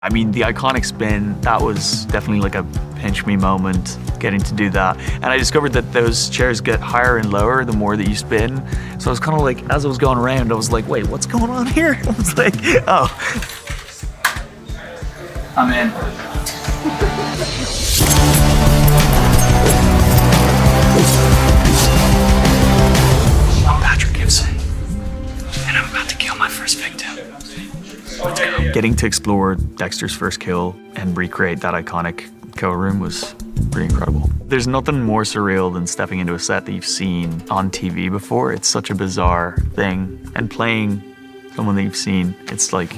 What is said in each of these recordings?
I mean, the iconic spin, that was definitely like a pinch me moment, getting to do that. And I discovered that those chairs get higher and lower the more that you spin. So I was kind of like, as I was going around, I was like, wait, what's going on here? I was like, oh. I'm in. I'm Patrick Gibson, and I'm about to kill my first victim. Let's go. Getting to explore Dexter's first kill and recreate that iconic kill room was pretty incredible. There's nothing more surreal than stepping into a set that you've seen on TV before. It's such a bizarre thing. And playing someone that you've seen, it's like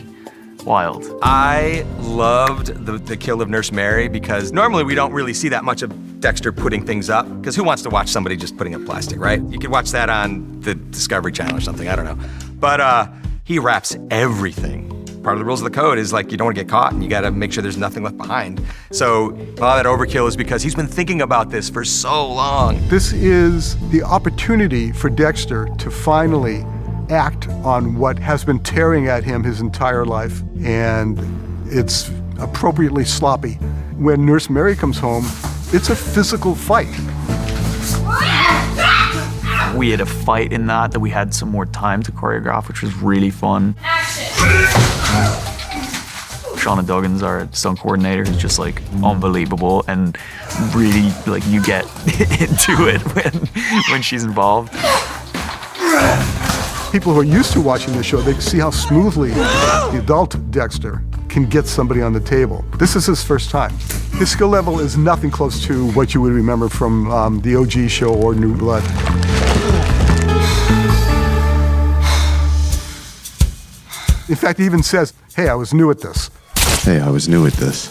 wild. I loved the kill of Nurse Mary because normally we don't really see that much of Dexter putting things up, because who wants to watch somebody just putting up plastic, right? You could watch that on the Discovery Channel or something, I don't know. But he wraps everything. Part of the rules of the code is like you don't want to get caught and you got to make sure there's nothing left behind. So a lot of that overkill is because he's been thinking about this for so long. This is the opportunity for Dexter to finally act on what has been tearing at him his entire life, and it's appropriately sloppy. When Nurse Mary comes home, it's a physical fight. We had a fight in that we had some more time to choreograph, which was really fun. Action! Shauna Duggins, our stunt coordinator, is just like unbelievable, and really like you get into it when she's involved. People who are used to watching the show, they see how smoothly the adult Dexter can get somebody on the table. This is his first time. His skill level is nothing close to what you would remember from the OG show or New Blood. In fact, he even says, hey, I was new at this. Hey, I was new at this.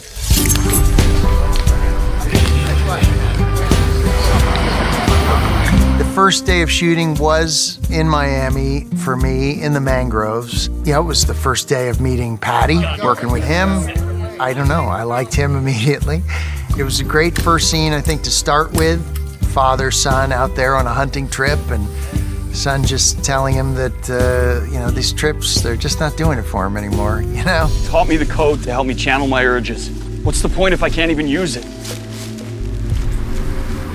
The first day of shooting was in Miami for me in the mangroves. Yeah, it was the first day of meeting Patty, working with him. I don't know, I liked him immediately. It was a great first scene, I think, to start with. Father, son out there on a hunting trip, and son just telling him that, you know, these trips, they're just not doing it for him anymore, you know? Taught me the code to help me channel my urges. What's the point if I can't even use it?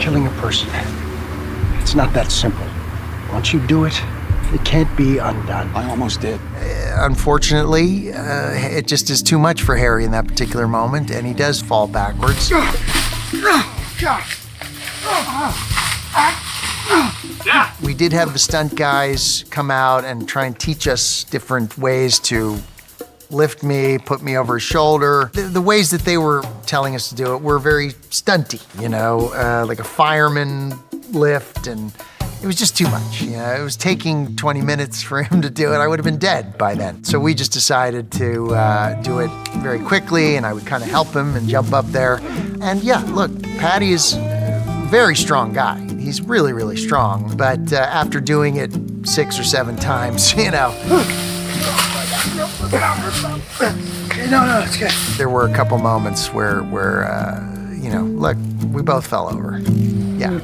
Killing a person, it's not that simple. Once you do it, it can't be undone. I almost did. Unfortunately, it just is too much for Harry in that particular moment, and he does fall backwards. We did have the stunt guys come out and try and teach us different ways to lift me, put me over his shoulder. The ways that they were telling us to do it were very stunty, you know, like a fireman lift, and it was just too much. You know, it was taking 20 minutes for him to do it. I would have been dead by then. So we just decided to do it very quickly, and I would kind of help him and jump up there. And yeah, look, Patty is a very strong guy. He's really, really strong. But after doing it 6 or 7 times, you know. No, it's good. There were a couple moments where you know, look, we both fell over. Yeah.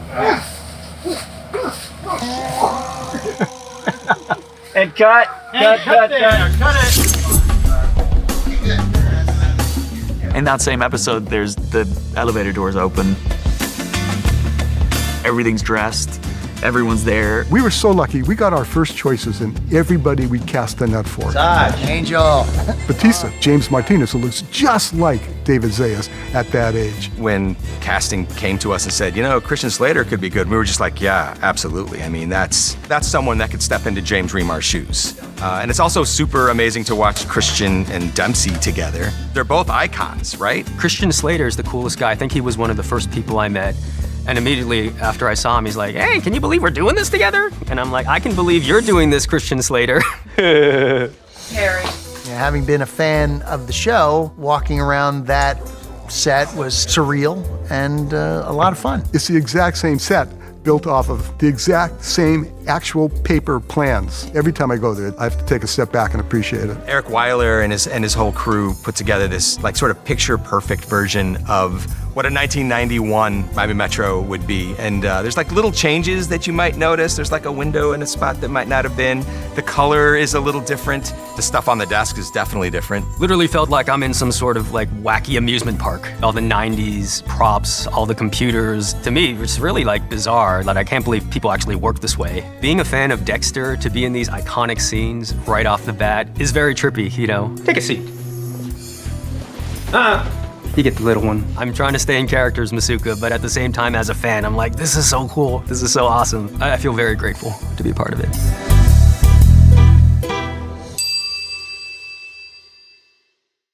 And cut it. In that same episode, there's the elevator doors open. Everything's dressed. Everyone's there. We were so lucky. We got our first choices in everybody we cast the net for. Angel. Batista, James Martinez, who looks just like David Zayas at that age. When casting came to us and said, you know, Christian Slater could be good, we were just like, yeah, absolutely. I mean, that's someone that could step into James Remar's shoes. And it's also super amazing to watch Christian and Dempsey together. They're both icons, right? Christian Slater is the coolest guy. I think he was one of the first people I met. And immediately after I saw him, he's like, hey, can you believe we're doing this together? And I'm like, I can believe you're doing this, Christian Slater. Harry. Yeah, having been a fan of the show, walking around that set was surreal and a lot of fun. It's the exact same set built off of the exact same actual paper plans. Every time I go there, I have to take a step back and appreciate it. Eric Weiler and his whole crew put together this like sort of picture-perfect version of what a 1991 Miami Metro would be. And there's like little changes that you might notice. There's like a window in a spot that might not have been. The color is a little different. The stuff on the desk is definitely different. Literally felt like I'm in some sort of like wacky amusement park. All the 90s props, all the computers. To me, it's really like bizarre that I can't believe people actually work this way. Being a fan of Dexter, to be in these iconic scenes right off the bat is very trippy, you know? Take a seat. You get the little one. I'm trying to stay in character as Masuka, but at the same time, as a fan, I'm like, this is so cool. This is so awesome. I feel very grateful to be a part of it.